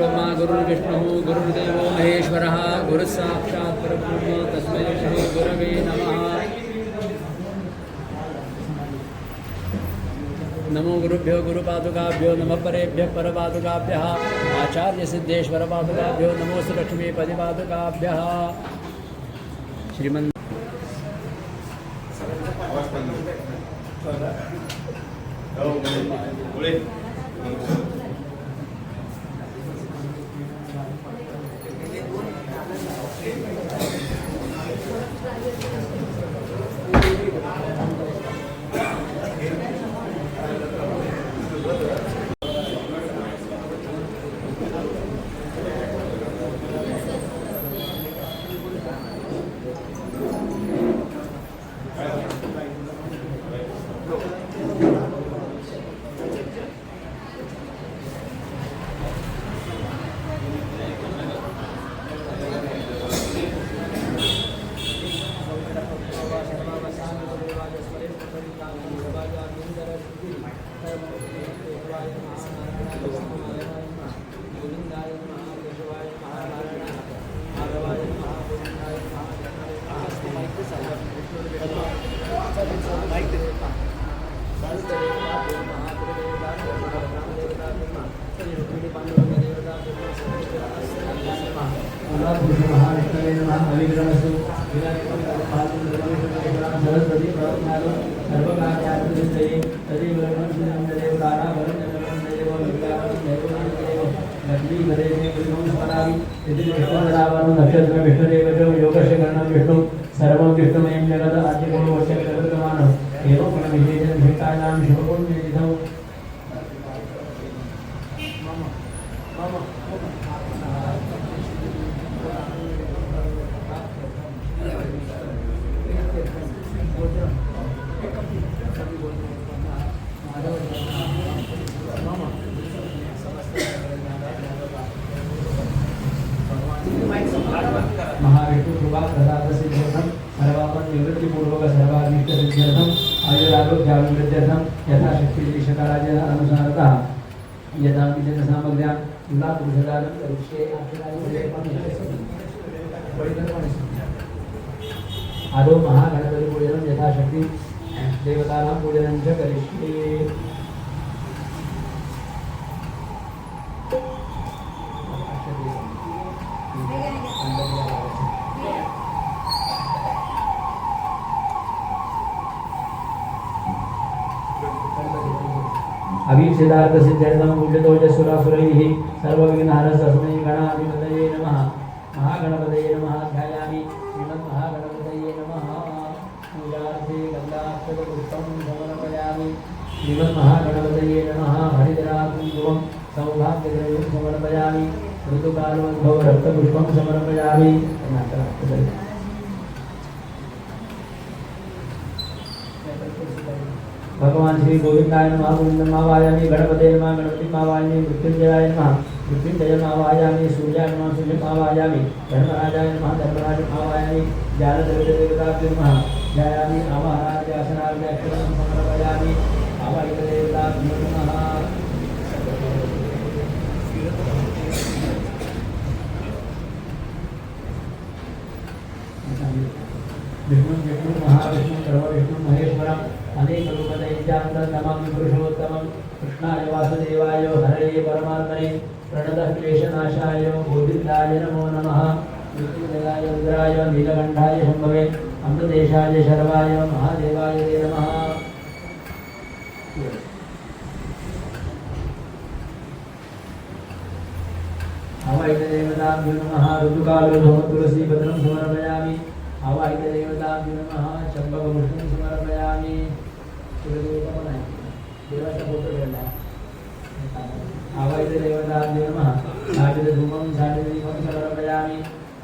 गुरुर्ब्रह्मा गुरुर्विष्णुः गुरुर्देवो महेश्वरः गुरुस्साक्षात् परब्रह्म तस्मै श्री गुरवे नमः। नमो गुरुभ्यो गुरुपादुकाभ्यो नमः परेभ्यः परपादुकाभ्यः आचार्य सिद्धेश्वर पादुकाभ्यो नमोस्तु लक्ष्मीपति पादुकाभ्यः। श्रीमन् सर्वं विष्णुमयं जगत् आद्यगुणो वचक्रमाणम् एवं गुणविशेषं विशिष्टानां शुभपुण्यनिधौ महाविष्णु कृपा प्रसाद सिद्ध्यर्थम सर्वापन निवृत्ति पूर्वक सर्वाभीष्ट सिद्ध्यर्थम आयुरारोग्याभिवृद्ध्यर्थम यथाशक्ति ईशकाराज्य अनुसारतः यदा विजन सामग्र्यां तुला पुरुषदानं करिष्ये आदौ महागणपति पूजनं यथाशक्ति देवतानां पूजनं च करिष्ये। अभीप्सितार्थ सिद्ध्यर्थं पूज्यतो यस्सुरासुरैः सर्वविघ्नहरस्तस्मै गणाधिपतये नमः। महागणपतये नमः। ध्यायामि श्रीमन्महागणपतये नमः। पूजार्थे गन्धाक्षतपुष्पं समर्पयामि। श्रीमन्महागणपतये नमः। हरिद्राकुङ्कुमं सौभाग्यद्रव्यं समर्पयामि। ऋतुकालोद्भव रक्तपुष्पं समर्पयामि। भगवान श्री गोविंदाय नमः। गोविंदम् आवाहयामि। गणपते नमः। गणपतिम् आवाहयामि। मृत्युंजयाय नमः। मृत्युंजयम् आवाहयामि। सूर्याय नमः। सूर्यम् आवाहयामि। धर्मराजाय नमः। धर्मराजम् आवाहयामि। ज्ञानदेवताभ्यो नमः। ध्यायामि। आवाहनाद्यासनाद्याक्षरं समर्पयामि। आवाहितदेवताभ्यो नमः। विष्णु विष्णु महाविष्णु सर्वविष्णु महेश्वरम् अनेक रूपदैत्यान्तं नमामि पुरुषोत्तमं। कृष्णाय वासुदेवाय हरये परमात्मने प्रणतः क्लेशनाशाय गोविन्दाय नमो नमः। मृत्युंजयाय रुद्राय नीलकण्ठाय शम्भवे अमृतेशाय शर्वाय महादेवाय ते नमः। आवाहितदेवताभ्यो नमः। ऋतुकालोद्भव तुलसीपत्रं समर्पयामि। आवाहितदेवताभ्यो नमः। चम्पकपुष्पं समर्पयामि। आवाहितदेवताभ्यो नमः। साटिधूपं साटिदीपं समर्पयामि।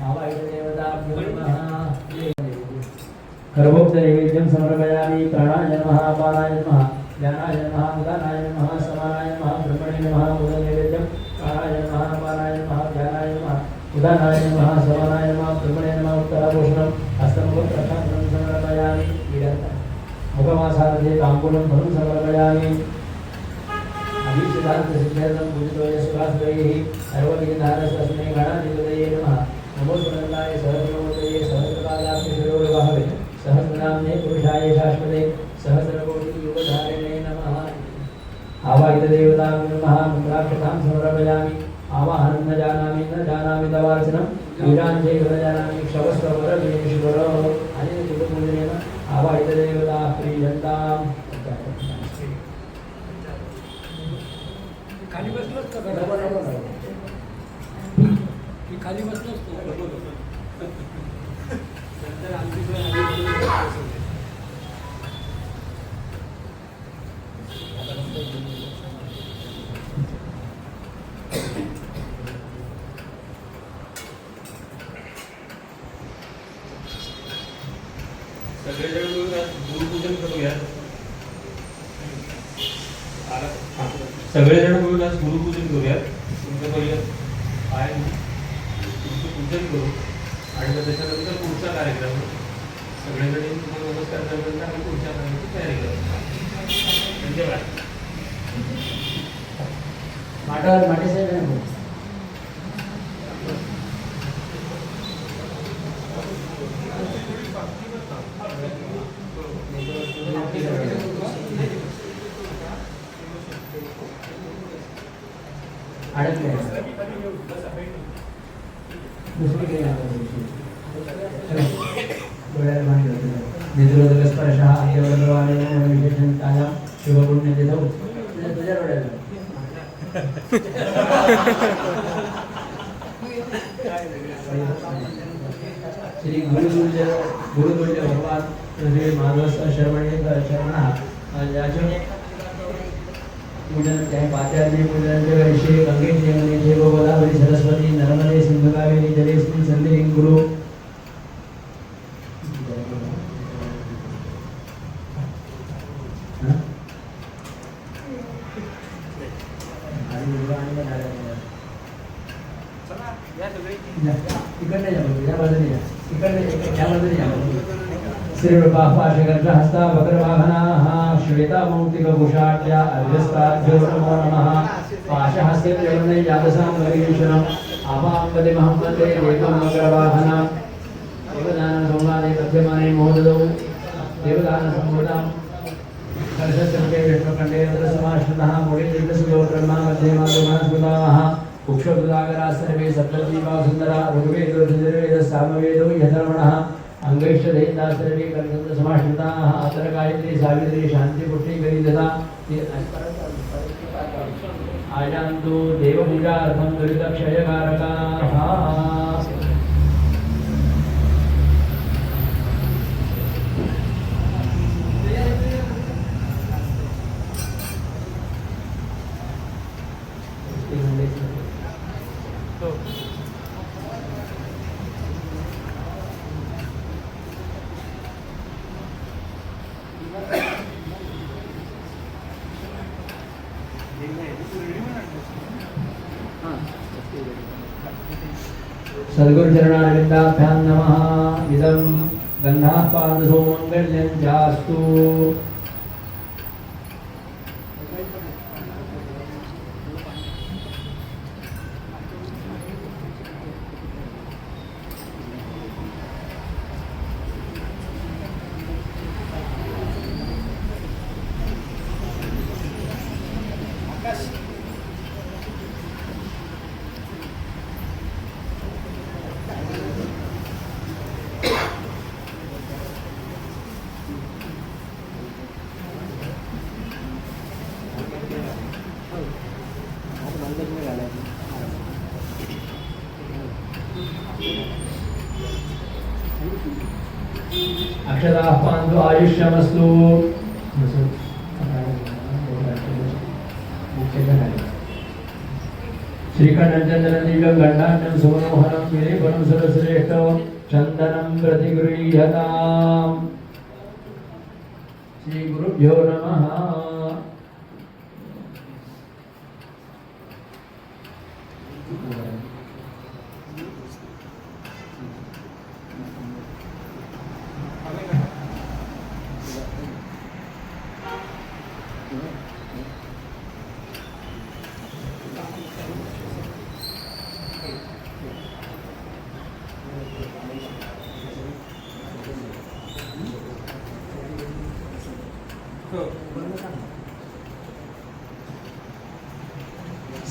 आवाहितदेवताभ्यो नमः। कर्मोक्तनैवेद्यं समर्पयामि। प्राणाय नमः। अपानाय नमः। ज्ञानाय नमः। उदानाय नमः। समानाय नमः। ब्रह्मणे नमः। उदनैवेद्यं प्राणाय नमः। अपानाय नमः। ज्ञानाय नमः। उदानाय नमः। समानाय नमः। ब्रह्मणे नमः। उत्तराभूषणं हस्तमुखप्रसादं समर्पयामि। मुखमासारथे ताम्बूलं फलं समर्पयामि। अभीष्ट सिद्धांत सिद्धार्थं पूजितो यशुभास्वैः सर्वविघ्नहारस्वस्मै गणाधिपतये नमः नमो सुनन्दाय सहस्रमूर्तये सहस्रपादाब्जशिरोर्वहवे सहस्रनाम्ने पुरुषाय शाश्वते सहस्रकोटियुगधारिणे नमः आवाहितदेवतां नमः मन्त्राक्षतां समर्पयामि आवाहनं न जानामि तवार्चनं वीराञ्चैव न जानामि क्षवस्वरवीरेश्वरो अनिलचितपूजनेन आवाहितदेवता प्रीयन्ताम् खाली बसलोच का खाली बसलोच नंतर आमची सगळेजण गुरुपूजन करूया. सगळेजण मिळून आज गुरुपूजन करूया. तुमचं पहिलं पाय तुमचं पूजन करू आणि मग त्याच्यानंतर पुढचा कार्यक्रम सगळेजण तुम्हाला नमस्कार करण्यानंतर आम्ही पुढच्या कार्यक्रमाची तयारी करू. धन्यवाद. माटे साहेब निद्रोदकस्पर्शः अद्यवर्धवानेन विशेषं ताजां शुभपुण्यतिथौ तुझ्या डोळ्याला श्री गुरुतुल्य भगवान श्री माधव शर्मणे शरणः याचे पूजन चाहे पाचार्य पूजन जगदीशे गंगे जयमने गोदावरी सरस्वती नर्मदे सिंधु कावेरी जलेस्मिन् सन्निधिं गुरु श्रीरूपापाशगर्भहस्ता वक्रवाहनाः श्वेतामौक्तिकभूषाढ्या अर्घस्ताभ्यो नमो नमः पाशहस्ते जगन्ने यादसां वरीश्वरम् आवाम्बदे महम्मदे देवं वक्रवाहनां देवदानसंवादे मध्यमाने मोददौ देवदानसंवादां कर्षसङ्के विष्णुखण्डे रथसमाश्रितः मुनिर्दशयो ब्रह्मा मध्ये माधवमनस्पताः कुक्षुदागरा सर्वे सप्तद्वीपा सुन्दरा ऋग्वेदो यजुर्वेदः सामवेदो यथर्वणः अंगैष्ठदेवता सर्वे कर्षन्त समाश्रिताः अत्र गायत्री सावित्री शान्तिपुष्टि गरिदता आजान्तु देवपूजार्थं दुरितक्षयकारकाः सद्गुरु चरणारविन्दाभ्यां नमः। इदं गन्धापादसो मङ्गल्यं जास्तु। अक्षरापान्तु आयुष्यमस्तु। श्रीकण्ठचन्दनदिव्यं गण्डाढ्यं सुमनोहरं विलेपनं सुरश्रेष्ठं चन्दनं प्रतिगृह्यताम्। श्रीगुरुभ्यो नमः।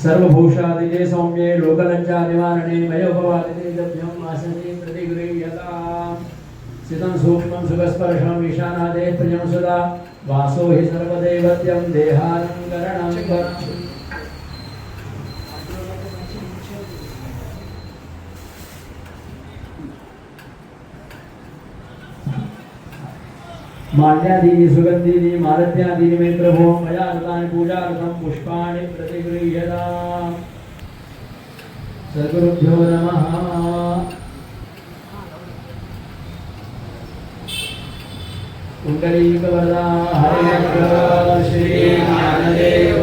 सर्वभूषादिते सौम्ये लोकलज्जा निवारणे मयोपवादिते दभ्यं वासने प्रतिगृह्यताम् स्थितं सूक्ष्मं सुखस्पर्शम् ईशानादे प्रियं सदा वासो हि सर्वदैवत्यं देहालङ्करणं परम् माल्यादीनि सुगन्धीनि मालत्यादीनि मे प्रभो मया कृतानि पूजार्थं पुष्पाणि प्रतिगृह्यताम् सद्गुरुभ्यो नमः कुण्डलीकवरदा हरिहर श्री ज्ञानदेव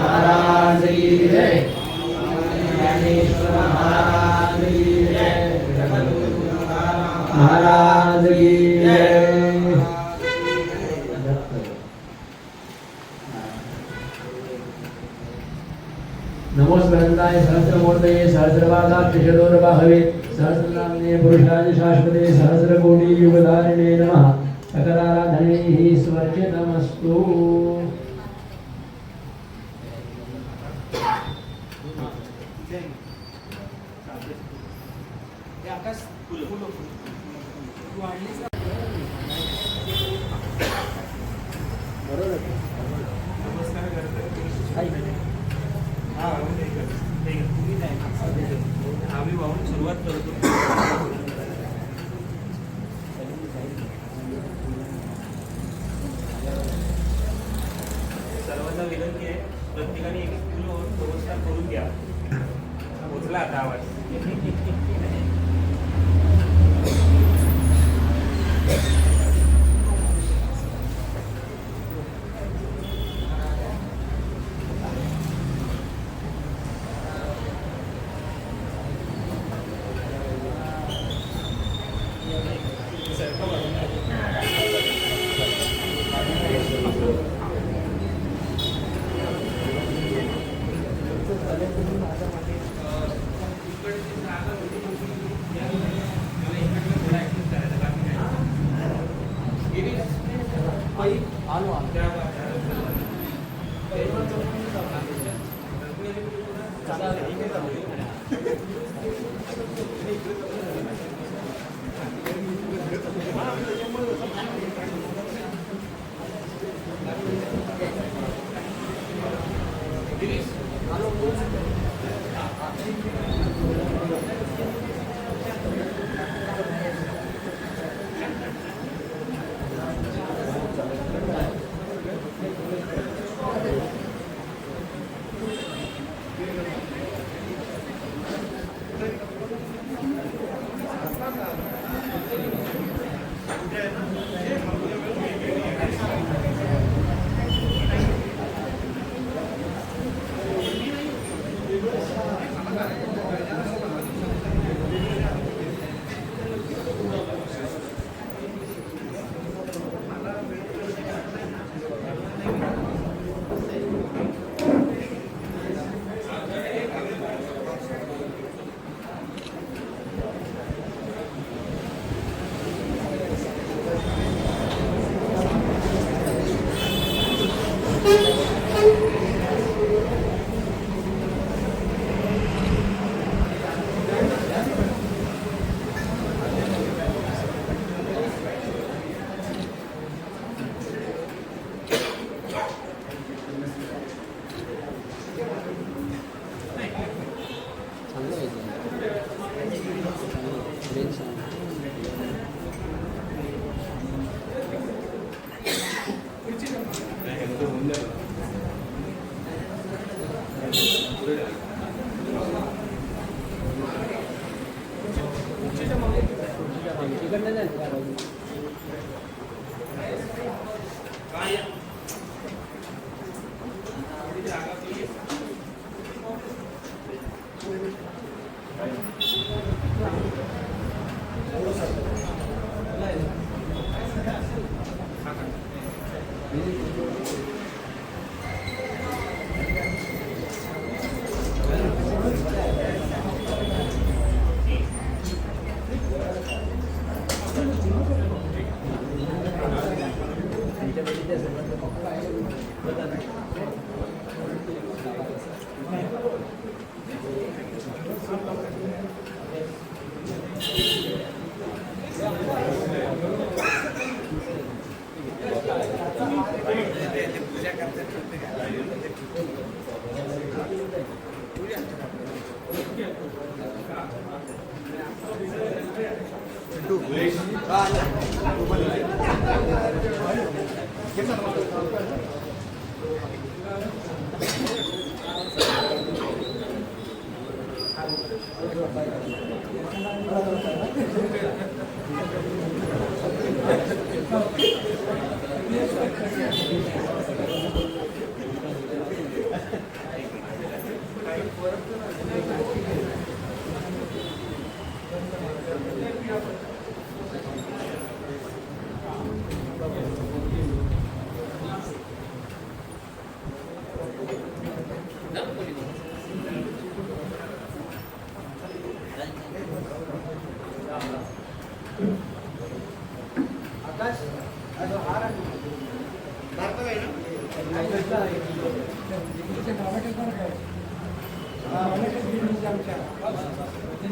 महाराज की जय ज्ञानेश्वर महाराज की जय महाराज की जय नमोस्मरन्ताय सहस्रमूर्तये सहस्रपादाब्जशतोरबाहवे सहस्रनाम्ने पुरुषाय शाश्वते सहस्रकोटियुगधारिणे नमः सकलाराधनैः स्वर्चितमस्तु आम्ही वाहून सुरुवात करतो. सर्वांना विनंती आहे, प्रत्येकाने एक किलो नमस्कार करून घ्या. पोचला आता आवाज.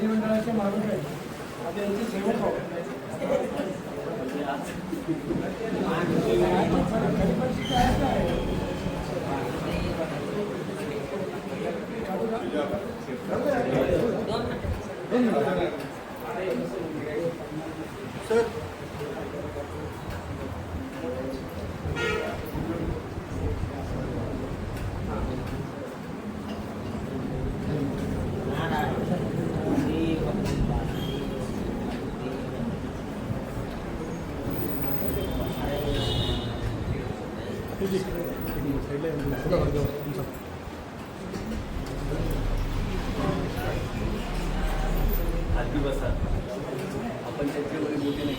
मंडळाचे माणूस आहेत आता यांची सेवक आहोत. आधी बसा आपण त्यांच्यावर मोठे नाही.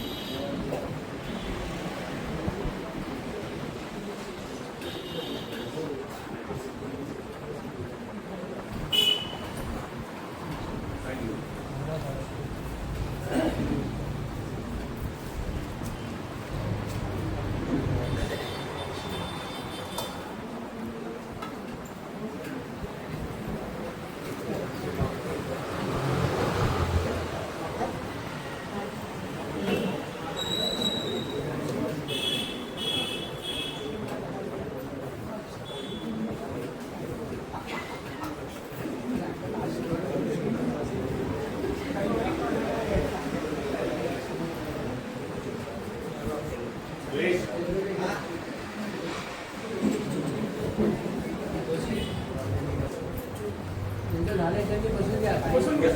झाले त्यांनी बसून घ्या. बसून घ्या.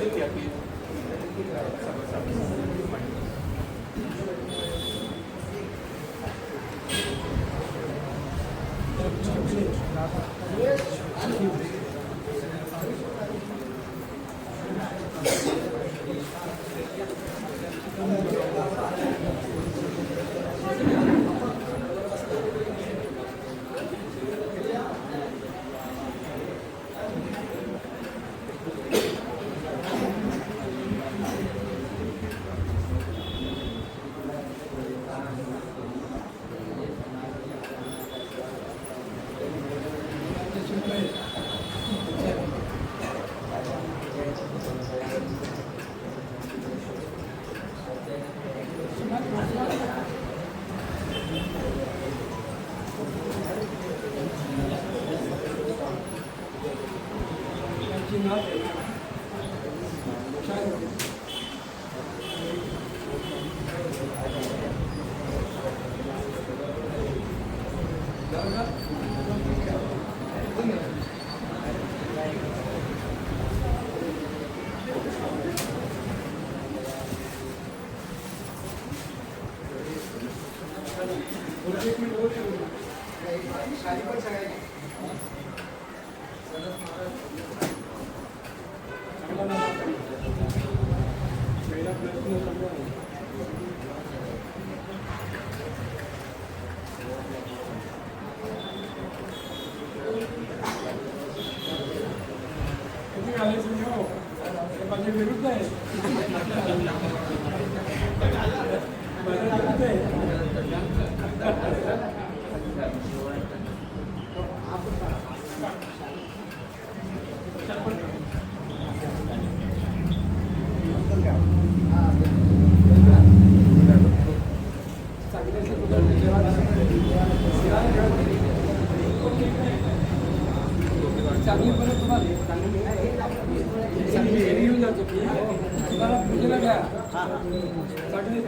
माझ्या विरुद्ध आहे. चांगली परत तुम्हाला चांगली घेऊन जातो तुम्हाला पूजेला घ्या चांगली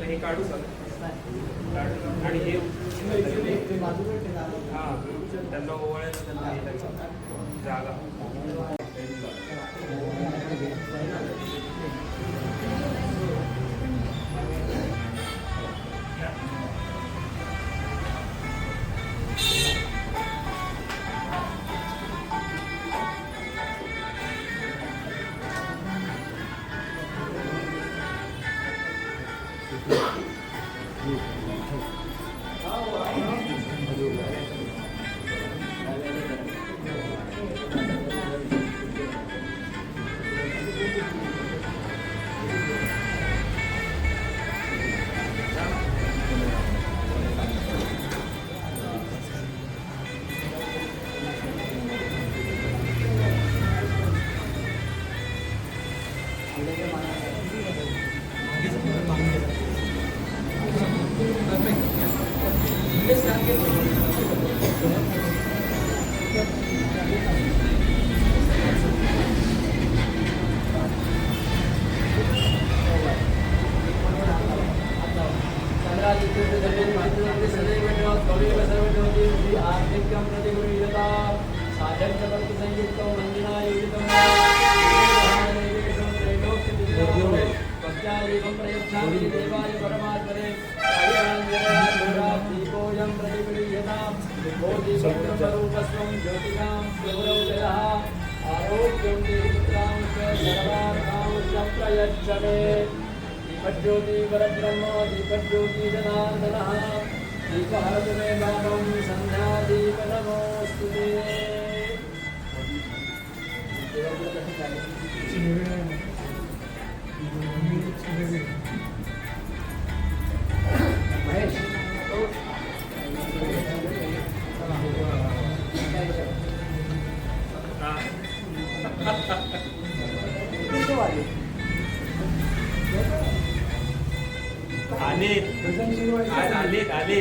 हे काढू का आणि हे हां त्यांना ओवाळायला जागा दीपज्योति परब्रह्म दीपज्योति जनार्दनः दीपहरतु मे भावं संध्या दीप नमोस्तुते महेश आले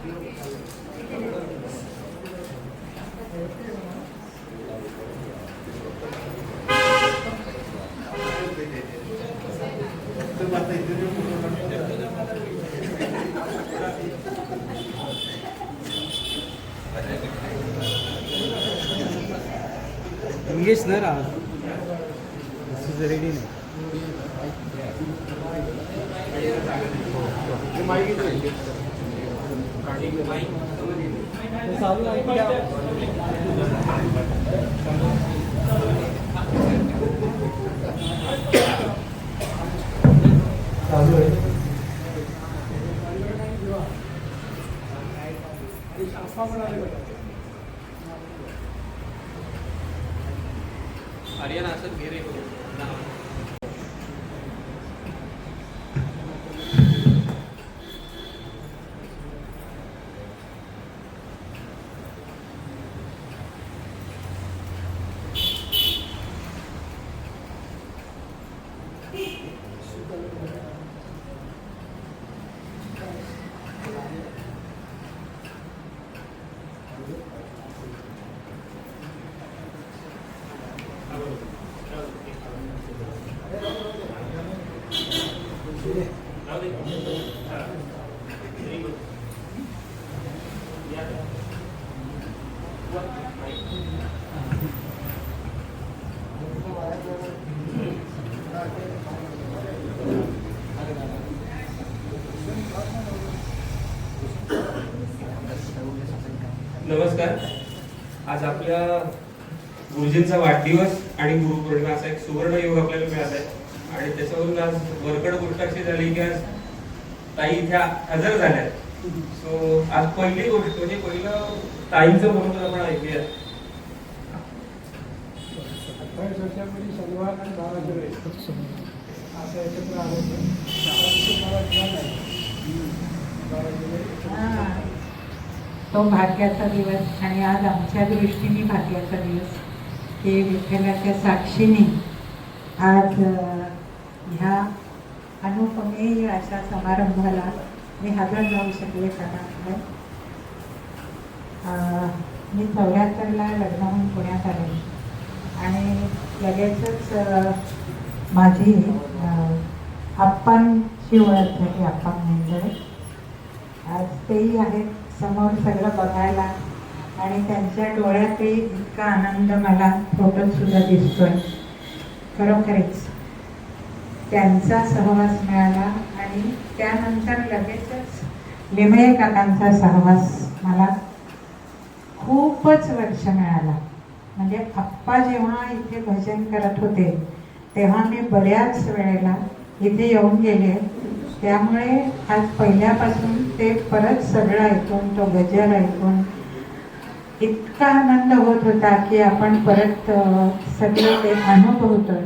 इंग्लिश नाही राहत रेडी नाही चालू आहे. आर्यन असं घेरे नमस्कार. आज आपल्या गुरुजींचा वाढदिवस आणि गुरुपौर्णिमा असा एक सुवर्ण योग आपल्याला मिळाला आहे आणि त्याच्यावरून आज वरकड गोष्ट अशी झाली की आज ताई इथे हजर झाल्या. सो आज पहिली गोष्ट म्हणजे पहिलं ताईंचं म्हणून आपण ऐकूया. 28 वर्षापूर्वी शनिवार आणि 12 जुलै असं एकत्र आलो होतो. मला ज्ञान आहे. 12 जुलै तो भाग्याचा दिवस आणि आज आमच्या दृष्टीने भाग्याचा दिवस की विठ्ठलाच्या साक्षीने आज ह्या अनुपमेय अशा समारंभाला मी हजर जाऊ शकले. कारण मी 74ला लग्न होऊन पुण्यात आले आणि लगेचच माझी आप्पांची ओळख झाली. आप्पा म्हणजे आज तेही आहेत समोर सगळं बघायला आणि त्यांच्या डोळ्यातही इतका आनंद मला फोटोत सुद्धा दिसतोय. खरोखरीच त्यांचा सहवास मिळाला आणि त्यानंतर लगेचच लिमये काकांचा सहवास मला खूपच वर्ष मिळाला. म्हणजे आप्पा जेव्हा इथे भजन करत होते तेव्हा मी बऱ्याच वेळेला इथे येऊन गेले. त्यामुळे आज पहिल्यापासून ते परत सगळं ऐकून तो गजर ऐकून इतका आनंद होत होता की आपण परत सगळं ते अनुभवतोय.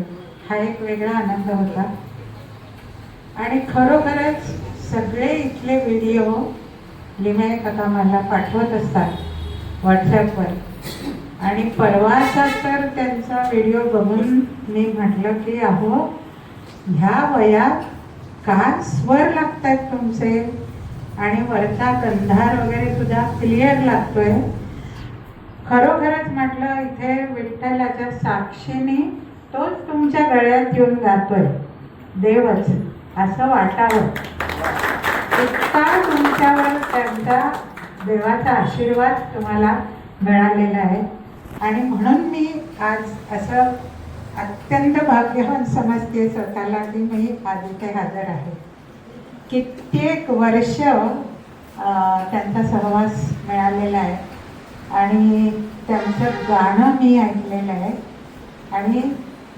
हा एक वेगळा आनंद होता. आणि खरोखरच सगळे इथले व्हिडिओ लिमये काका मला पाठवत असतात व्हॉट्सॲपवर. आणि परवाचा तर त्यांचा व्हिडिओ बघून मी म्हटलं की अहो ह्या वयात काय स्वर लागतात तुमचे आणि वरचा गंधार वगैरे सुद्धा क्लिअर लागतोय. खरोखरच म्हटलं इथे विठ्ठलाच्या साक्षीने तोच तुमच्या गळ्यात येऊन जातोय देवच असं वाटावं. इतका तुमच्यावर त्यांचा देवाचा आशीर्वाद तुम्हाला मिळालेला आहे. आणि म्हणून मी आज असं अत्यंत भाग्यवान समजते स्वतःला की मी आज इथे हजर आहे. कित्येक वर्ष त्यांचा सहवास मिळालेला आहे आणि त्यांचं गाणं मी ऐकलेलं आहे. आणि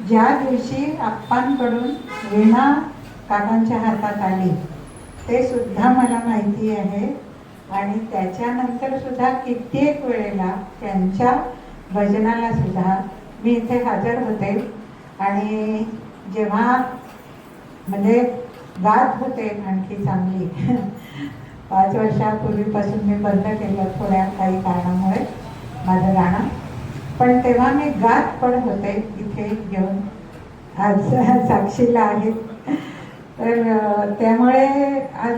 ज्या दिवशी आप्पांकडून वीणा काकांच्या हातात आली ते सुद्धा मला माहिती आहे. आणि त्याच्यानंतर सुद्धा कित्येक वेळेला त्यांच्या भजनाला सुद्धा मी इथे हजर होते. आणि जेव्हा म्हणजे गात होते आणखी चांगली 5 वर्षापूर्वीपासून मी बंद केलं थोड्या काही कारणामुळे माझं गाणं. पण तेव्हा मी गात पण होते इथे घेऊन आज साक्षीला आहेत. तर त्यामुळे आज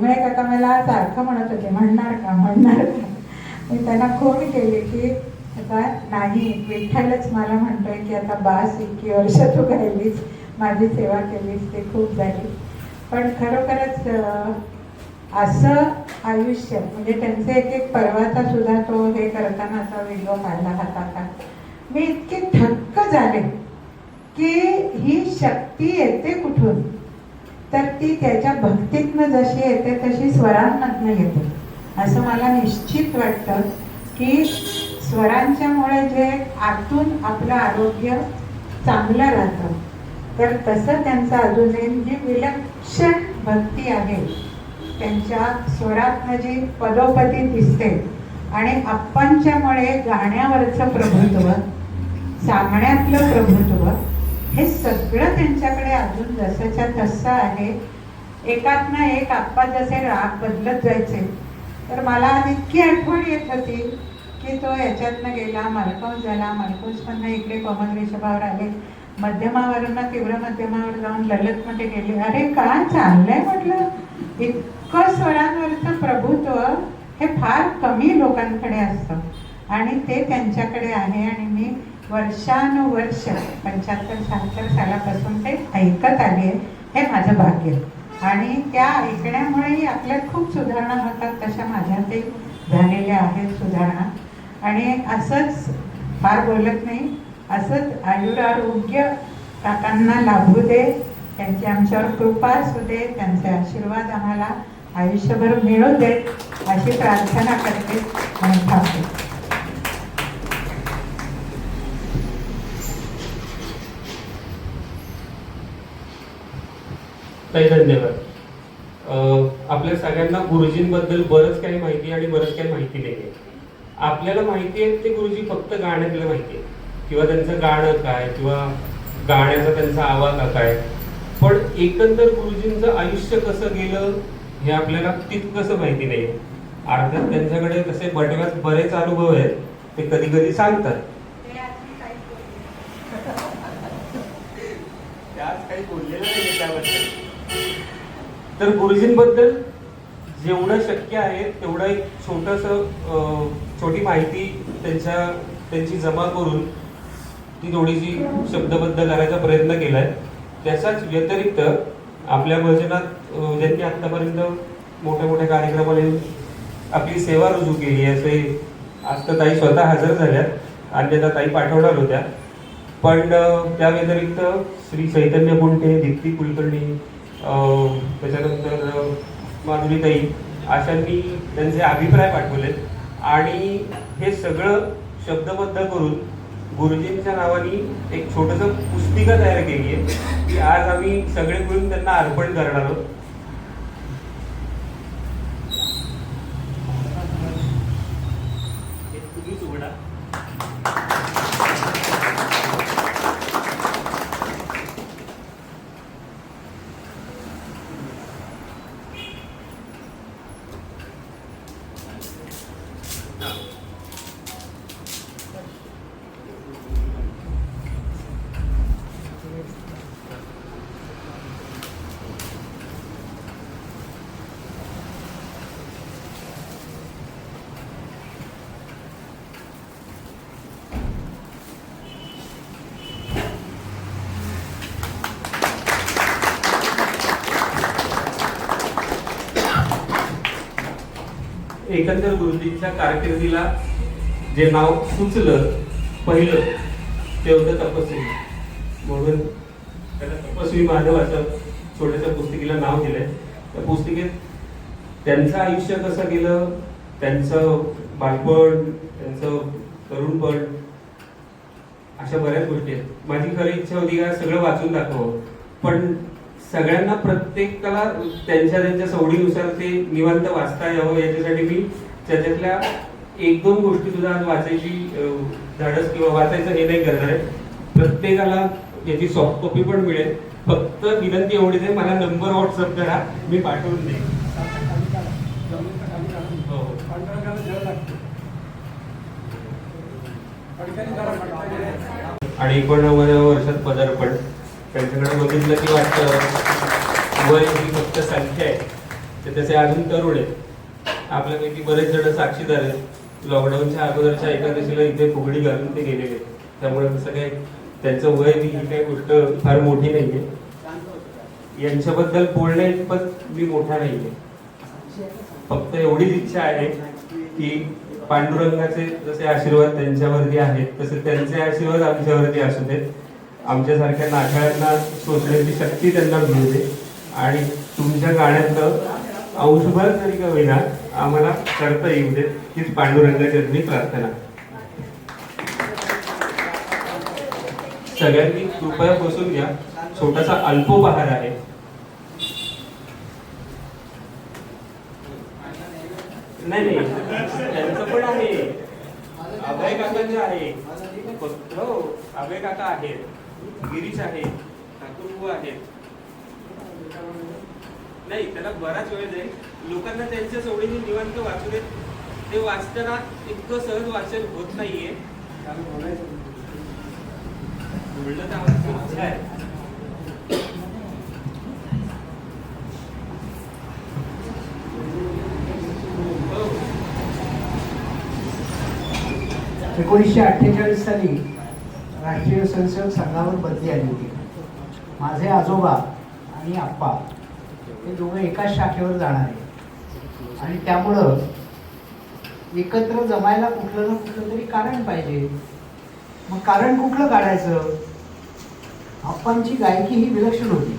चिन्मय काका मला सारखं म्हणत होते म्हणणार का म्हणणार का. मी त्यांना खून केली की आता नाही, विठ्ठलच मला म्हणतोय की आता बास, इतकी वर्ष तू राहिलीस, माझी सेवा केलीस, ते खूप झाली. पण खरोखरच असं आयुष्य म्हणजे त्यांचे एक पर्वाचा सुद्धा तो हे करतानाचा व्हिडिओ काढला हाताचा. मी इतकी थक्क झाले की ही शक्ती येते कुठून, तर ती त्याच्या भक्तीतनं जशी येते तशी स्वरांमधनं येते असं मला निश्चित वाटतं की स्वरांच्यामुळे जे आतून आपलं आरोग्य चांगलं राहतं, तर तसं त्यांचं अजूनही जी विलक्षण भक्ती आहे त्यांच्या स्वरातनं जी पदोपदी दिसते आणि अप्पांच्यामुळे गाण्यावरचं प्रभुत्व, सांगण्यातलं प्रभुत्व, हे सगळं त्यांच्याकडे अजून जसंच्या तसं आहे. एकातनं एक आप्पा जसे राग बदलत जायचे, तर मला इतकी आठवण येत होती की तो याच्यातनं गेला, मलकौस झाला, मलकौसमधनं इकडे कोमल ऋषभावर आले, मध्यमावरून तीव्र मध्यमावर जाऊन ललितमध्ये गेले. अरे काय चाललंय म्हटलं. इतकं स्वरांवरचं प्रभुत्व हे फार कमी लोकांकडे असतं आणि ते त्यांच्याकडे आहे. आणि मी वर्षानुवर्ष 75-76 सालापासून ते ऐकत आले, हे माझं भाग्य. आणि त्या ऐकण्यामुळेही आपल्यात खूप सुधारणा होतात, तशा माझ्यातही झालेल्या आहेत सुधारणा. आणि असंच फार बोलत नाही, असंच आयुरारोग्य काकांना लाभू दे, त्यांची आमच्यावर कृपा असू दे, त्यांचे आशीर्वाद आम्हाला आयुष्यभर मिळू दे अशी प्रार्थना करते आणि थांबते. ताई धन्यवाद. आपल्या सगळ्यांना गुरुजींबद्दल बरंच काही माहिती आणि बरंच काही माहिती नाही आहे. आपल्याला माहिती आहे ते गुरुजी फक्त गाण्यातलं माहिती आहे, किंवा त्यांचं गाणं काय, किंवा गाण्याचा त्यांचा आवाज काय. पण एकंदर गुरुजींचं आयुष्य कसं गेलं हे आपल्याला तितकंसं माहिती नाही. अर्थात त्यांच्याकडे तसे बटव्यात बरेच अनुभव आहेत, ते कधी कधी सांगतात. काही बोललेलं नाही त्याबद्दल. तर गुरुजींबद्दल जेवढं शक्य आहे तेवढं एक छोटी माहिती त्यांची जमा करून ती थोडीशी शब्दबद्ध करायचा प्रयत्न केलाय. त्याचाच व्यतिरिक्त आपल्या भजनात ज्यांनी आतापर्यंत मोठ्या मोठ्या कार्यक्रमाला आपली सेवा रुजू केली असे आज तर ताई स्वतः हजर झाल्यात, अन्यथा ताई पाठवणार होत्या. पण त्या व्यतिरिक्त श्री चैतन्य कुंटे, दीप्ती कुलकर्णी, त्याच्यानंतर माधुरीताई अशांनी त्यांचे अभिप्राय पाठवलेत. आणि हे सगळं शब्दबद्ध करून गुरुजींच्या नावाने एक छोटंसं पुस्तिका तयार केली आहे, की आज आम्ही सगळे मिळून त्यांना अर्पण करणार आहोत. तुम्हीच उघडा. एकंदर गुरुजींच्या कारकिर्दीला जे नाव सुचलं पहिलं ते होतं तपस्वी. म्हणून त्याला तपस्वी माधव असं छोट्याशा पुस्तिकेला नाव दिलंय. त्या पुस्तिकेत त्यांचं आयुष्य कसं गेलं, त्यांचं बालपण, त्यांचं तरुणपण, अशा बऱ्याच गोष्टी आहेत. माझी खरी इच्छा होती का सगळं वाचून दाखवावं, पण सगळ्यांना प्रत्येकाला त्यांच्या सवडीनुसार ते निवांत वाचता यावं याच्यासाठी मी त्याच्यातल्या 1-2 गोष्टी सुद्धा आज वाचायची धाडस किंवा वाचायचं हे नाही करणार आहे. प्रत्येकाला याची सॉफ्ट कॉपी पण मिळेल. फक्त विनंती एवढीच आहे, मला नंबर व्हॉट्सअप करा, मी पाठवून देईन. आणि 49व्या वर्षात पदार्पण त्यांच्याकडे बघितलं की वाटतं वय ही फक्त संख्या आहे, ते तसे अजून तरुण आहेत. आपल्यापैकी बरेच जण साक्षीदार आहेत. लॉकडाऊनच्या अगोदरच्या एकादशीला इथे फुगडी घालून ते गेलेले, त्यामुळे तसं काही त्यांचं वय ही काही गोष्ट फार मोठी नाहीये. यांच्याबद्दल बोलण्याइतपत मी मोठा नाहीये. फक्त एवढीच इच्छा आहे की पांडुरंगाचे जसे आशीर्वाद त्यांच्यावरती आहेत तसे त्यांचे आशीर्वाद आमच्यावरती असू देत. आमच्यासारख्या नाठाळ्यांना सोसण्याची शक्ती त्यांना मिळू दे आणि तुमच्या गाण्यातलं अंशभर तरी का होईना आम्हाला करता येऊ दे, हीच पांडुरंगाची प्रार्थना. सगळ्यांनी कृपया बसून घ्या. छोटासा अल्पोपहार आहे. नाही त्यांचं पण आहे. अभय काकांचं आहे. हो, अभय काका आहेत, गिरीश आहे, ठाकूर आहेत. नाही, त्याला बराच वेळ जाईल. लोकांना त्यांच्या सोडीने निवांत वाचू देत. ते वाचताना इतकं सहज वाचन होत नाहीये. बोलणं तर आम्हाला खूप इच्छा आहे. हो. 1948 साली राष्ट्रीय स्वयंसेवक संघावर बदली आली होती. माझे आजोबा आणि आप्पा हे दोघं एकाच शाखेवर जाणारे आणि त्यामुळं एकत्र जमायला कुठलं ना कुठलं तरी कारण पाहिजे. मग कारण कुठलं काढायचं? आप्पांची गायकी ही विलक्षण होती,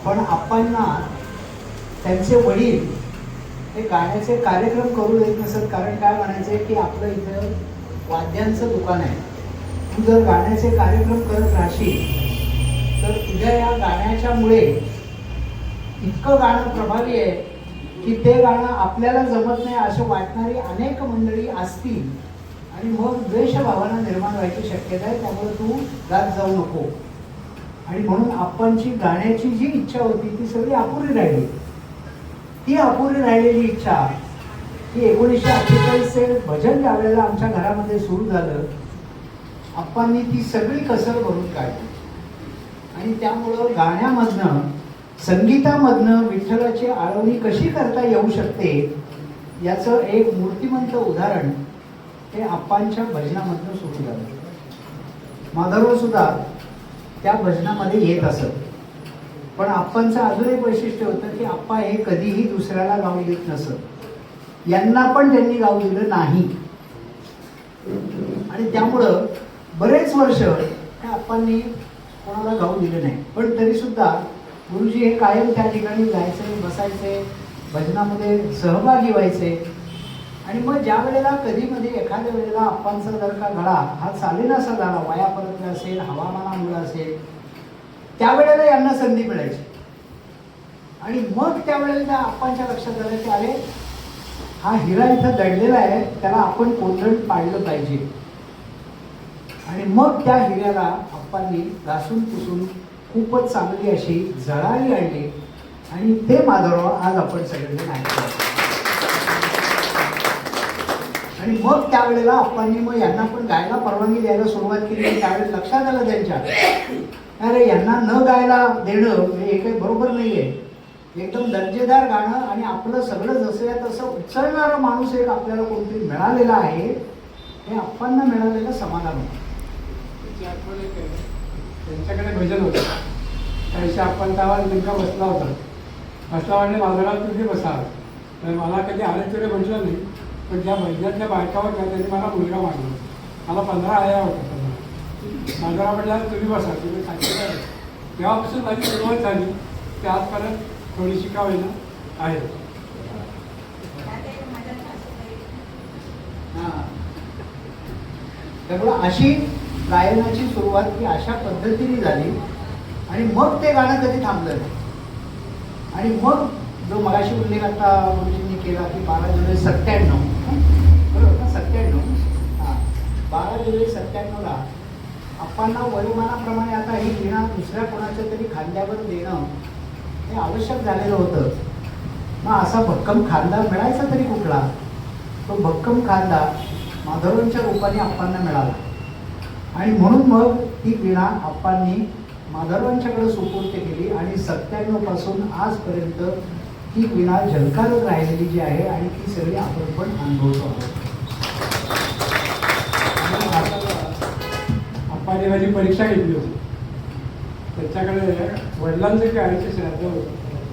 पण आप्पांना त्यांचे वडील हे गाण्याचे कार्यक्रम करू देत नसत. कारण काय म्हणायचे की आपलं इथं वाद्यांचं दुकान आहे, तू जर गाण्याचे कार्यक्रम करत राहशील तर तुझ्या या गाण्याच्यामुळे इतकं गाणं प्रभावी आहे की ते गाणं आपल्याला जमत नाही असं वाटणारी अनेक मंडळी असतील आणि मग द्वेषभावना निर्माण व्हायची शक्यता आहे. त्यामुळे तू गात जाऊ नको. आणि म्हणून आप्पांची गाण्याची जी इच्छा होती ती सगळी अपुरी राहिली. ती अपुरी राहिलेली इच्छा ही 1948चे भजन ज्या वेळेला आमच्या घरामध्ये सुरू झालं, आप्पांनी ती सगळी कसर भरून काढली. आणि त्यामुळं गाण्यामधनं, संगीतामधनं विठ्ठलाची आळवणी कशी करता येऊ शकते याचं एक मूर्तिमंत उदाहरण हे आप्पांच्या भजनामधनं सुरू झालं. माधवराव सुद्धा त्या भजनामध्ये येत असत. पण आप्पांचं अजून एक वैशिष्ट्य होतं की आप्पा हे कधीही दुसऱ्याला गाऊ देत नसत. यांना पण त्यांनी गाऊ दिलं नाही. आणि त्यामुळं बरेच वर्ष त्या आप्पांनी कोणाला गाऊ दिलं नाही. पण तरी सुद्धा गुरुजी हे कायम त्या ठिकाणी जायचे, बसायचे, भजनामध्ये सहभागी व्हायचे. आणि मग ज्या वेळेला कधीमध्ये एखाद्या वेळेला आप्पांचा जर का घडा हा चालेनासा झाला, वयापर्यंत असेल, हवामानामुळे असेल, त्यावेळेला यांना संधी मिळायची. आणि मग त्यावेळेला त्या आप्पांच्या लक्षात आलं की अरे हा हिरा इथं दडलेला आहे, त्याला आपण कोंदण पाडलं पाहिजे. आणि मग त्या हिऱ्याला आप्पांनी घासून पुसून खूपच चांगली अशी झळाळी आणली आणि ते माधवराव आज आपण सगळेजण ऐकतो. आणि मग त्यावेळेला आप्पांनी मग यांना पण गायला परवानगी द्यायला सुरुवात केली. त्यावेळेस लक्षात आलं त्यांच्या, अरे यांना न गायला देणं हे काही बरोबर नाहीये. एकदम दर्जेदार गाणं आणि आपलं सगळं जसं आहे तसं उचलणारा माणूस एक आपल्याला कोणतरी मिळालेला आहे, हे आप्पांना मिळालेलं समाधान होतं. त्यांच्याकडे भजन होतं. त्याशी आपण त्यावर नेमका बसला होता. बसला म्हणजे माझा तुम्ही बसा. तर मला कधी आले तरी म्हटलं नाही, पण ज्या भजनातल्या बायका होत्या त्यांनी मला मुलगा मागला. मला 15 आया होता. माझा म्हटलं तुम्ही बसा, तुम्ही सांगितलं. तेव्हापासून माझी सुरुवात झाली की आजपर्यंत थोडीशी का होईना आहे. त्यामुळं अशी गायनाची सुरुवात ही अशा पद्धतीने झाली. आणि मग ते गाणं कधी थांबलं नाही. आणि मग जो मगाशी उल्लेख आता गुरुजींनी केला की 12 जुलै 97, बरोबर ना, 97, हां, 12 जुलै 97ला आप्पांना वयोमानाप्रमाणे आता ही वीणा दुसऱ्या कोणाच्या तरी खांद्यावर देणं हे आवश्यक झालेलं होतं. मग असा भक्कम खांदा मिळायचा तरी कुठला? तो भक्कम खांदा माधवरावांच्या रूपाने आप्पांना मिळाला. आणि म्हणून मग ती वीणा आप्पांनी माधवरावांच्याकडे सुपूर्द केली आणि 97 पासून आजपर्यंत ती विना झलकारत राहिलेली जी आहे आणि ती सगळी आपण पण अनुभवतो आहोत. आप्पाने माझी परीक्षा घेतली होती. त्याच्याकडे वडिलांचं काय आईचं श्राद्ध होतं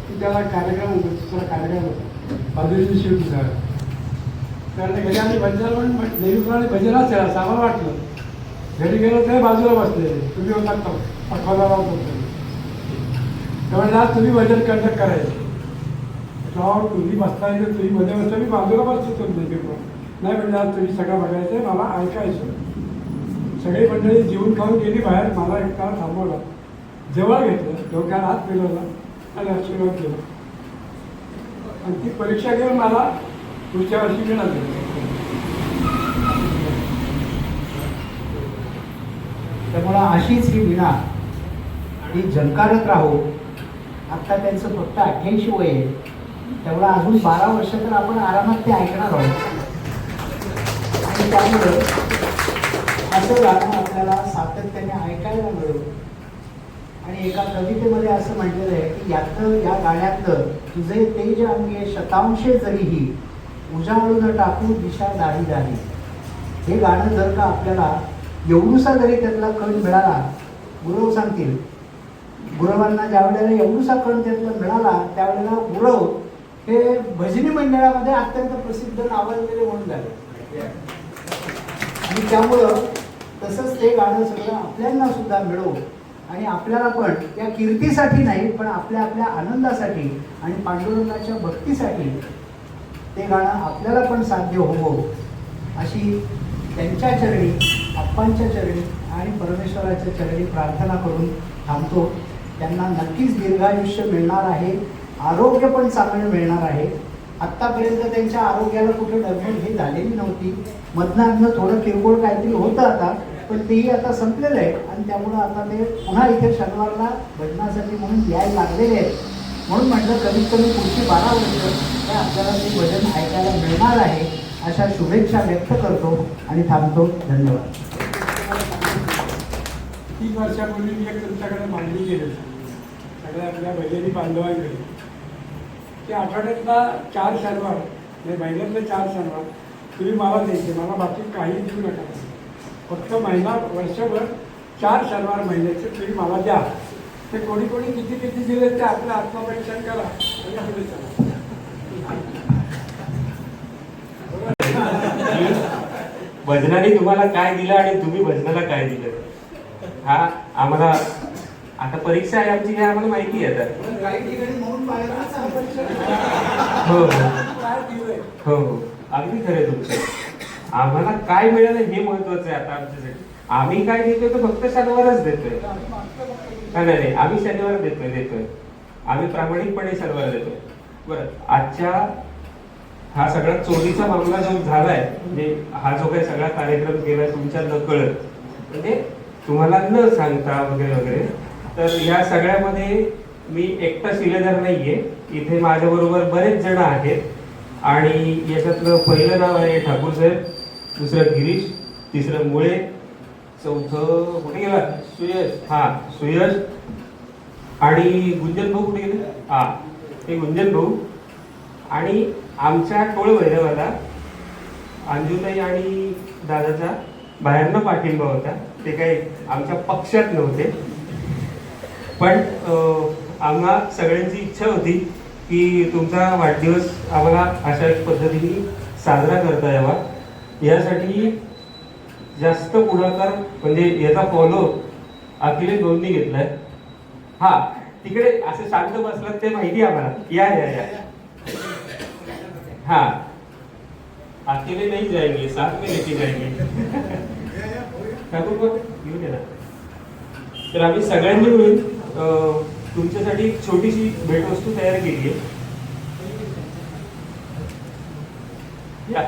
की त्याला कार्यक्रम होतो, दुसरा कार्यक्रम होता बाजूची शिवटी झाला. कारण घरी आम्ही भजन नेहमीप्रमाणे भजनाच केला. आम्हाला वाटलं घरी गेलो तर बाजूला बसले, तुम्ही होता पटवाला होतो त्यामुळे आज तुम्ही भजन कंडक्ट करायचे. तुम्ही बसताय तर तुम्ही मध्ये बसता, मी बाजूला बसतो नाही म्हणजे आज तुम्ही सगळं बघायचं मला ऐकायचं. सगळी मंडळी जेवून खाऊन गेली बाहेर, मला एकटा थांबवला, जवळ घेतलं, डोक्याला हात फिरवला आणि आशीर्वाद केला. आणि ती परीक्षा घेऊन मला पुढच्या वर्षी मिळाली. त्यामुळं अशीच ही विणा ही झलकारत राहो. आत्ता त्यांचं फक्त 88 वय आहे, तेवढा अजून 12 वर्ष तर आपण आरामात ते ऐकणार आहोत. आणि त्यामुळं असं गाणं आपल्याला सातत्याने ऐकायला मिळेल. आणि एका कवितेमध्ये असं म्हटलेलं आहे की या गाण्यातलं तुझे तेज अंगे शतांशे जरीही उजाळून टाकू दिशा दाही दाही. हे गाणं जर का आपल्याला एवढूसा जरी त्यातला कण मिळाला, गुरव सांगतील गुरवांना ज्या वेळेला एवढूसा कण त्यातला मिळाला त्यावेळेला गुरव हे भजनी मंडळामध्ये अत्यंत प्रसिद्ध नावाजलेले म्हणून झाले. आणि त्यामुळं तसंच ते गाणं सगळं आपल्यांना सुद्धा मिळो आणि आपल्याला पण या कीर्तीसाठी नाही पण आपल्या आपल्या आनंदासाठी आणि पांडुरंगाच्या भक्तीसाठी ते गाणं आपल्याला पण साध्य होवो अशी त्यांच्या चरणी, आप्पांच्या चरणी आणि परमेश्वराच्या चरणी प्रार्थना करून थांबतो. त्यांना नक्कीच दीर्घायुष्य मिळणार आहे, आरोग्य पण चांगलं मिळणार आहे. आत्तापर्यंत त्यांच्या आरोग्याला कुठे डगमग ही झालेली नव्हती. मधनं थोडं किरकोळ काहीतरी होतं आता, पण तेही आता संपलेलं आहे. आणि त्यामुळं आता ते पुन्हा इथे शनिवारला भजनासाठी म्हणून यायला लागलेले आहेत. म्हणून म्हटलं कमीत कमी पुढची 12 वर्ष हे आपल्याला ते भजन ऐकायला मिळणार आहे अशा शुभेच्छा व्यक्त करतो आणि थांबतो. धन्यवाद. 3 वर्षापूर्वी मी एक तुमच्याकडे मांडणी केली सगळ्या आपल्या भजनी बांधवांकडे की आठवड्यातला 4 शनिवार म्हणजे महिन्यातले 4 शनिवार तुम्ही मला द्यायचे, मला बाकी काही देऊ नका. फक्त महिना वर्षभर 4 शनिवार महिन्याचे तुम्ही मला द्या. ते कोणी कोणी किती किती दिले ते आपलं आत्मपरीक्षण करा आणि पुढे चला. भजनाने तुम्हाला काय दिलं आणि तुम्ही भजनाला काय दिलं हा आम्हाला आता परीक्षा आहे आमची, हे आम्हाला माहिती आहे. आता हो हो अगदी खरं तुमचं. आम्हाला काय मिळालं हे महत्वाचं आहे आता आमच्यासाठी. आम्ही काय देतोय तर फक्त शनिवारच देतोय. नाही आम्ही शनिवार देतोय आम्ही प्रामाणिकपणे शनिवार देतोय. बरं, आजच्या हा सगळा चोरीचा मामला जो झालाय, म्हणजे हा जो काही सगळा कार्यक्रम केलाय तुमच्या नकळत, म्हणजे तुम्हाला न सांगता वगैरे वगैरे, तर ह्या सगळ्यामध्ये मी एकटा शिलेदार नाहीये. इथे माझ्याबरोबर बरेच जण आहेत आणि याच्यातलं पहिलं नाव आहे ठाकूर साहेब, दुसरं गिरीश, तिसरं मुळे, चौथं कुठे गेला सुयश. सुयश आणि गुंजन भाऊ कुठे गेले. ते गुंजन भाऊ. आणि आमच्या टोळ भैरवाला अंजुताई आणि दादाचा बाहेरनं पाठिंबा होता. ते काही आमच्या पक्षात नव्हते, पण आम्हा सगळ्यांची इच्छा होती की तुमचा वाढदिवस आम्हाला अशा एक पद्धतीने साजरा करता यावा. यासाठी जास्त पुढाकार म्हणजे याचा फॉलो अखिलेश भाऊंनी घेतलाय. तिकडे असं शांत बसलात ते माहिती आम्हाला. या या या अकेले नहीं जाएंगे, साथ में लेके जाएंगे. ठाकूर घेऊन ये ना. तर आम्ही सगळ्यांनी मिळून तुमच्यासाठी एक छोटीशी भेटवस्तू तयार केली आहे. या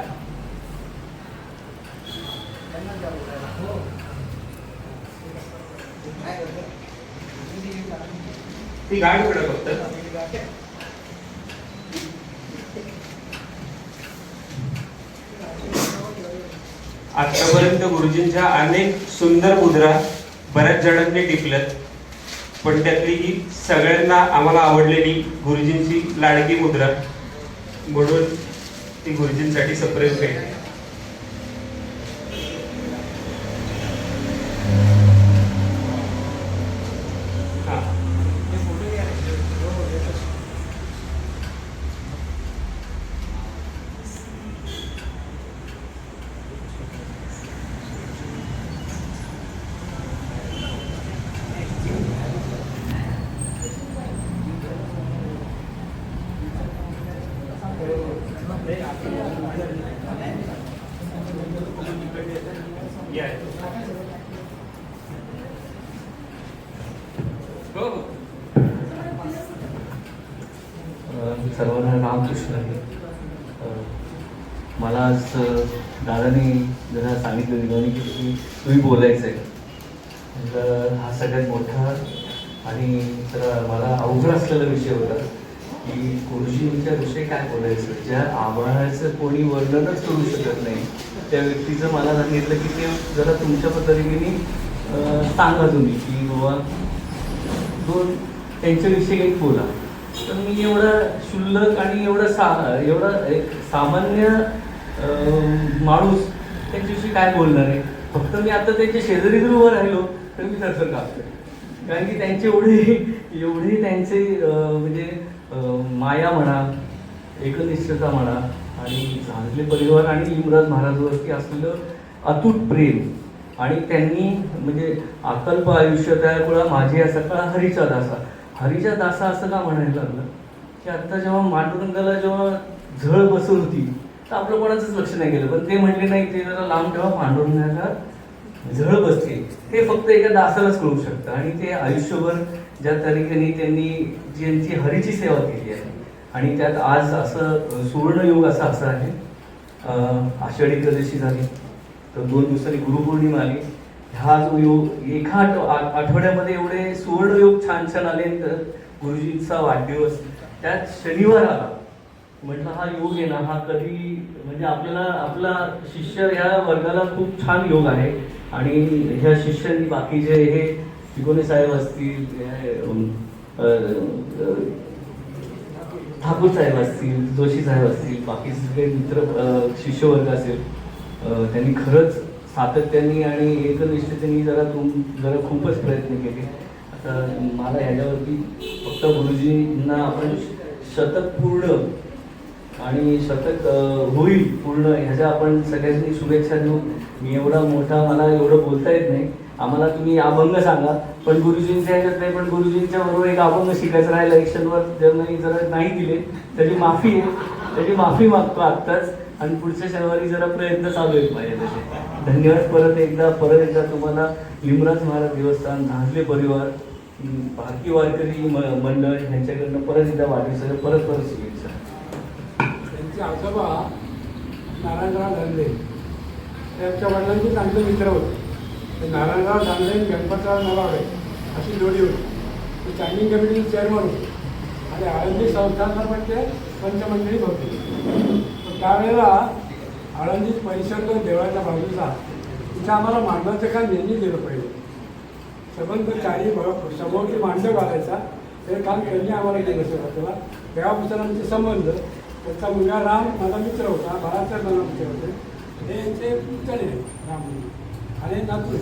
ती गाडी कडे फक्त आतापर्यंत गुरुजींच्या अनेक सुंदर मुद्रा बऱ्याच जणांनी टिपल्यात. पण त्यातली ही सगळ्यांना आम्हाला आवडलेली गुरुजींची लाडकी मुद्रा, म्हणून ती गुरुजींसाठी सप्रेम आहे. सर्वांना रामकृष्ण आहे. मला आज दादाने जरा सांगितलं दिलं की तुम्ही बोलायचं आहे. तर हा सगळ्यात मोठा आणि जरा मला अवघड असलेला विषय होता की गुरुजींच्या विषयी काय बोलायचं. ज्या आभाळाचं कोणी वर्णनच करू शकत नाही त्या व्यक्तीचं मला सांगितलं की ते जरा तुमच्या पद्धतीने सांगा तुम्ही की बाबा दोन त्यांच्याविषयी एक बोला. तर मी एवढा क्षुल्लक आणि एवढा एक सामान्य माणूस त्यांच्याविषयी काय बोलणार आहे. फक्त मी आता त्यांच्या शेजारी जर उभं राहिलो तर मी थरथर कापतोय. कारण की त्यांचे एवढे त्यांचे म्हणजे माया म्हणा, एकनिष्ठता म्हणा आणि झांजले परिवार आणि लिंगराज महाराजांवरती असलेलं अतूट प्रेम. आणि त्यांनी म्हणजे अकल्प आयुष्य त्यामुळं माझे असा काळ हरीच्या दासा असं का म्हणायला लागलं की आता जेव्हा मांडुरंगाला जेव्हा झळ बसत होती तर आपलं कोणाचंच लक्ष नाही गेलं. पण ते म्हटले नाही ते जरा लांब ठेवा, पांडुरंगाला झळ बसते ते फक्त एका दासालाच कळू शकतं. आणि ते आयुष्यभर ज्या तरीकेने त्यांनी ज्यांची हरीची सेवा केली आहे आणि त्यात आज असं सुवर्णयुग असं आहे. आषाढी एकादशी झाली तर 2 दिवसांनी गुरुपौर्णिमा आली. हा जो योग एका आठवड्यामध्ये एवढे सुवर्णयोग छान छान आले. तर गुरुजींचा वाढदिवस त्यात शनिवार आला. म्हटलं हा योग आहे ना हा कधी म्हणजे आपला शिष्य ह्या वर्गाला खूप छान योग आहे. आणि ह्या शिष्यांनी बाकीचे हे तिकोने साहेब असतील, ठाकूर साहेब असतील, जोशी साहेब असतील, बाकी सगळे मित्र शिष्यवर्ग असेल, त्यांनी खरंच सातत्याने आणि एकनिष्ठतेने जरा खूपच प्रयत्न केले. आता मला ह्याच्यावरती फक्त गुरुजींना आपण शतक पूर्ण आणि शतक होईल पूर्ण ह्याच्या आपण सगळ्यांनी शुभेच्छा देऊ. मी एवढा मोठा मला एवढं बोलता येत नाही. आम्हाला तुम्ही अभंग सांगा पण गुरुजींच्या ह्याच्यात नाही. पण गुरुजींच्या बरोबर एक अभंग शिकायचं राहिलं इलेक्शनवर जर नाही दिले त्याची माफी मागतो आत्ताच. आणि पुढच्या शनिवारी जरा प्रयत्न चालू आहेत माझे तसे. धन्यवाद परत एकदा तुम्हाला लिंगराज महाराज देवस्थान, झांजले परिवार, भारती वारकरी मंडळ यांच्याकडनं परत एकदा वाढदिवसाच्या परत शुभेच्छा. त्यांचे आजोबा नारायणराव धांधले त्यांच्या वडिलांचे चांगले मित्र होते. ते नारायणराव धांधले गणपतराव नलावडे अशी जोडी होती. ते स्टँडिंग कमिटीचे चेअरमन होते आणि आळंदी संस्थानला पण ते पंचमंडळी होते. त्यावेळेला आळंदीत परिसर देवळाच्या बाजूचा तिथं आम्हाला मांडवाचं काम यांनी दिलं पाहिजे. संबंध काही समोरची मांडव घालायचा ते काम त्यांनी आम्हाला दिलं सुरुवातीला. तेव्हापासून आमचे संबंध. त्याचा मुलगा राम माझा मित्र होता, बाळाचा मला मित्र होते. हे यांचे पुतणे राम आणि नातू.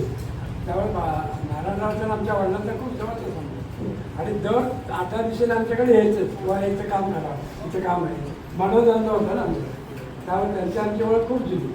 त्यावेळेस नारायणरावचा आमच्या वडिलांचा खूप जवळचा संबंध. आणि दर 8 दिवसाला आमच्याकडे यायचं किंवा यायचं काम करा, इथं काम आहे. मानव धंदा होता ना आमचा. त्यामुळे त्यांची आमची ओळख खूप जुनी.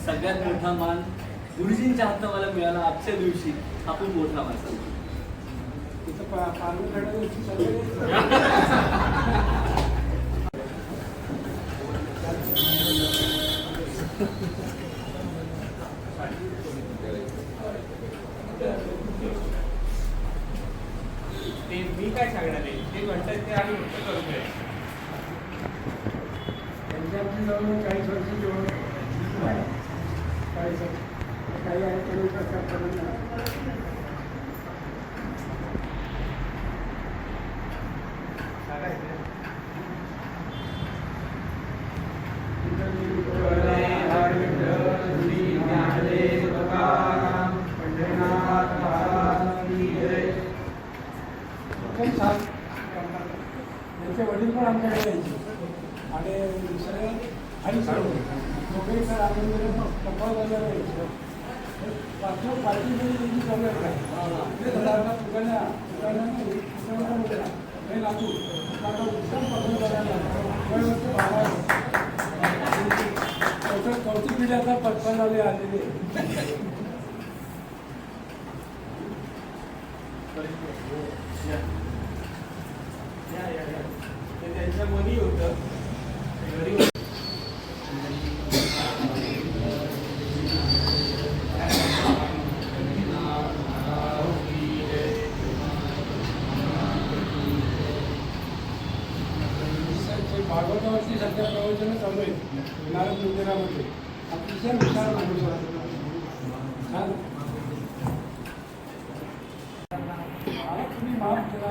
सगळ्यात मोठा मान गुरुजींच्या हातनं मला मिळाला आजच्या दिवशी. हा खूप मोठा मान. मी काय सांगणार आहे ते म्हणतात ते आम्ही करून करायचं काही आहे करू शकतात. त्यांचे वडील पण आमच्याकडे यायचे आणि दुसरे आई सर दोघेही सर आनंदने टप्पा वगैरे यायचे. पार्टीमध्ये त्यांची सवय काय फुगाण्या हे लागू आता उत्तम पसंत करायला चौथी पिढी आता 55 आलेली आहे. ते त्यांच्या मनी होतं घरी होतं. भागवतावरती सध्या प्रवचन चालू आहे नारद मंदिरामध्ये. अतिशय विशाल माणूस होता. छान तुम्ही माफ केला.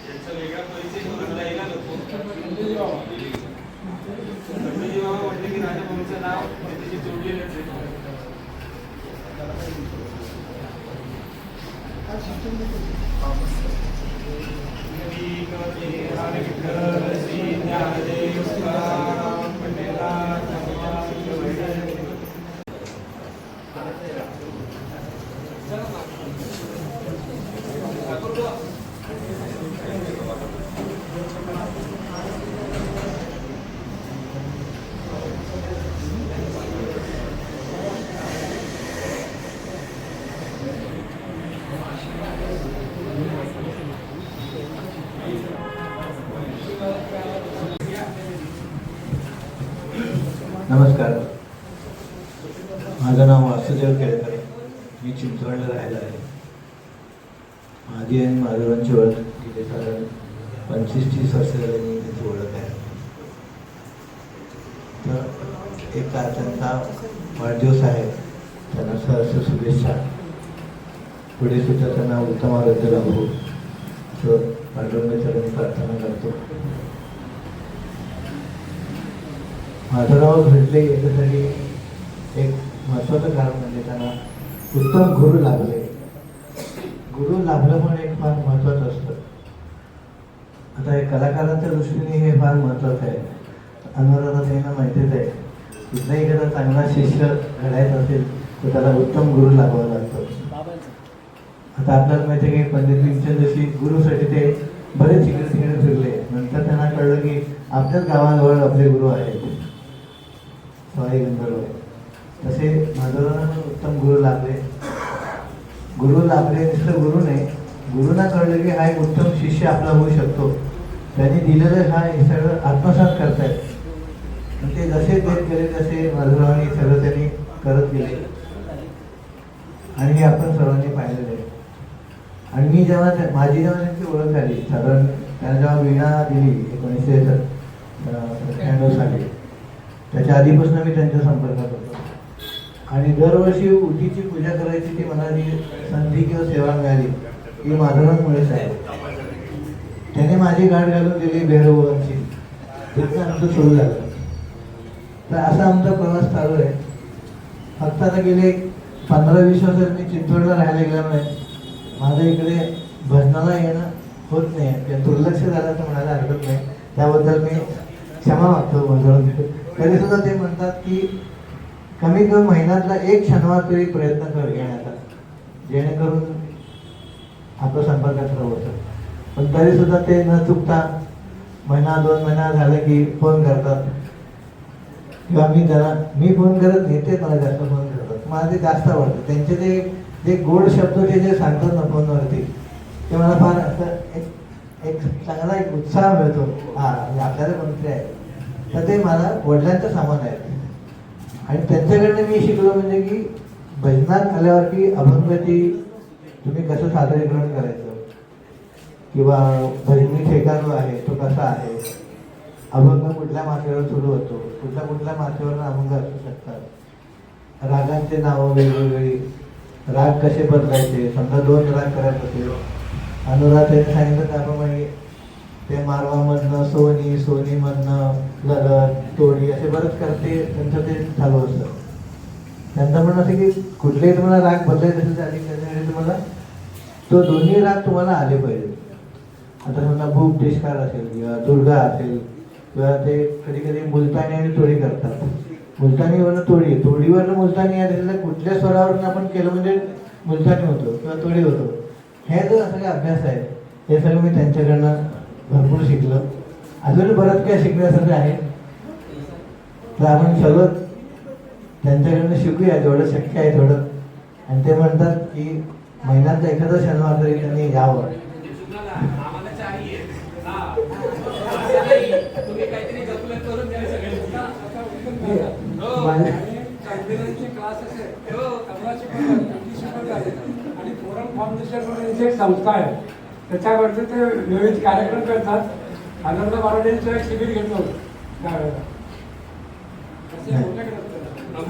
यांचा वेगळा परिचय मला यायला नको. गणपती बाबा म्हटले की राजाभाऊचं नाव त्याच्याशी जोडलेलंच आहे. नमस्कार, माझं नाव वासुदेव केळकर. मी चिंचवडला राहिला आहे. माझी आणि माधुरांची ओळख गेले साधारण 25-30 वर्ष झाली त्याची ओळख आहे. तर एक त्यांचा वाढदिवस आहे, त्यांना सहर्ष शुभेच्छा. पुढे सुद्धा त्यांना उत्तम आरोग्य लाभो असं पांडुरंगाचरणी प्रार्थना करतो. माधवराव भेटले याच्यासाठी एक महत्त्वाचं कारण म्हणजे त्यांना उत्तम गुरु लाभले. गुरु लाभलं पण एक फार महत्त्वाचं असतं. आता एक कलाकारांच्या दृष्टीने हे फार महत्त्वाचं आहे. अनवराला त्यांना माहितीच आहे, कुठलाही एखादा चांगला शिष्य घडायचा असेल तर त्याला उत्तम गुरु लाभावा लागतो. आता आपल्याला माहिती आहे की पंडित भीमचंद जोशी गुरुसाठी ते बरेच इकडे तिकडे फिरले. नंतर त्यांना कळलं की आपल्याच गावाजवळ आपले गुरु आहेत, सवाई गंधर्व. तसे माधवरावांना पण उत्तम गुरु लाभले. गुरु लाभले नुसतं गुरु नाही, गुरुंना कळलं की हा एक उत्तम शिष्य आपला होऊ शकतो. त्यांनी दिलेलं हे सगळं आत्मसात करतायत. ते जसे देत गेले तसे माधवरावांनी सगळं त्यांनी करत गेले आणि हे आपण सर्वांनी पाहिलेलं आहे. आणि मी माझी जेव्हा त्यांची ओळख झाली, साधारण त्यांना जेव्हा वीणा दिली 1997 साली, त्याच्या आधीपासून मी त्यांच्या संपर्कात होतो. आणि दरवर्षी उटीची पूजा करायची ती मला जी संधी किंवा सेवा मिळाली ती माधवरावांमुळेच आहे. त्याने माझी गाठ घालून दिली भैरवची, तिथं आमचं सुरू झालं. तर असा आमचा प्रवास चालू आहे. फक्त आता गेले 15-20 वर्ष मी चिंचवडला राहायला गेल्यामुळे माझं इकडे भजनाला येणं होत नाही. किंवा दुर्लक्ष झालं तर म्हणायला हरकत नाही, त्याबद्दल मी क्षमा मागतो माझ्यावर. तरी सुद्धा ते म्हणतात की कमी कमी महिन्यातला एक शनिवार तरी प्रयत्न कर घेण्याचा, जेणेकरून आपलं संपर्कात राहतं. पण तरी सुद्धा ते न चुकता महिना 2 महिना झालं की फोन करतात. किंवा मी फोन करत नाही, ते मला जास्त फोन करतात. मला ते जास्त आवडतं. त्यांचे ते जे गोड शब्द ते जे सांगतात ना फोनवरती, ते मला फार असं एक एक चांगला एक उत्साह मिळतो. हा म्हणजे आपल्याला कोणतरी आहे तर ते मला वडिलांचं सामान आहे. आणि त्यांच्याकडनं मी शिकलो म्हणजे की भजनात आल्यावर की अभंगाची तुम्ही कसं सादरीकरण करायचं किंवा भजनी ठेका जो आहे तो कसा आहे, अभंग कुठल्या माथ्यावर सुरू होतो, कुठल्या माथ्यावर अभंग असू शकतात, रागांचे नावं वेगवेगळी, राग कसे बदलायचे. समजा 2 राग करायचे असेल, अनुराधाने सांगितलं त्याप्रमाणे ते मारवामधनं सोनी, सोनीमधनं ललत, तोडी असे बरेच करते त्यांचं ते चालू असतं. त्यांचं म्हणणं असं की कुठलेही तुम्हाला राग बदलायचे असेल तर आधी करण्यासाठी तुम्हाला तो दोन्ही राग तुम्हाला आले पाहिजे. आता समजा भूप टिष्कार असेल किंवा दुर्गा असेल किंवा ते कधी कधी मुलतानी आणि तोडी करतात. मुलतानीवरनं तोडीवरनं मुलतानी आले तर कुठल्या स्वरावरून आपण केलं म्हणजे मुलतानी होतो किंवा तोडी होतो. हे जो सगळे अभ्यास आहे हे सगळं मी त्यांच्याकडनं भरपूर शिकलो. अजून बरंच काय शिकण्यासारखं आहे तर आपण सर्व त्यांच्याकडनं शिकूया जेवढं शक्य आहे तेवढं. आणि ते म्हणतात की महिन्यात एखादा शनिवार तरी त्यांनी यावं. आम्हाला चाहिए. असं नाही, तुम्ही काहीतरी गपलत करून द्या सगळ्यांना. कॅम्पियनचे क्लास असेल, कमला शिकवतात आणि फोरम फाउंडेशन म्हणून इथे एक संस्था आहे त्याच्यावरती ते विविध कार्यक्रम करतात. आनंद बारोडेंचं एक शिबिर घेतलं होतं त्यावेळेला.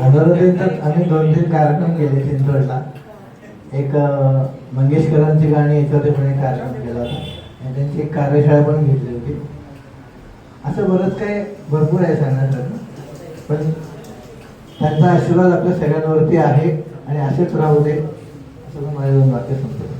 अनुराधांच्यात आम्ही 2-3 कार्यक्रम केले चिंचवडला. एक मंगेशकरांची गाणी याच्यावरती पण एक कार्यक्रम केला होता आणि त्यांची एक कार्यशाळा पण घेतली होती. असं बरंच काय भरपूर आहे सांगण्यासारखं. पण त्यांचा आशीर्वाद आपल्या सगळ्यांवरती आहे आणि असेच राहू दे असं माझे 2 वाक्य संपतो.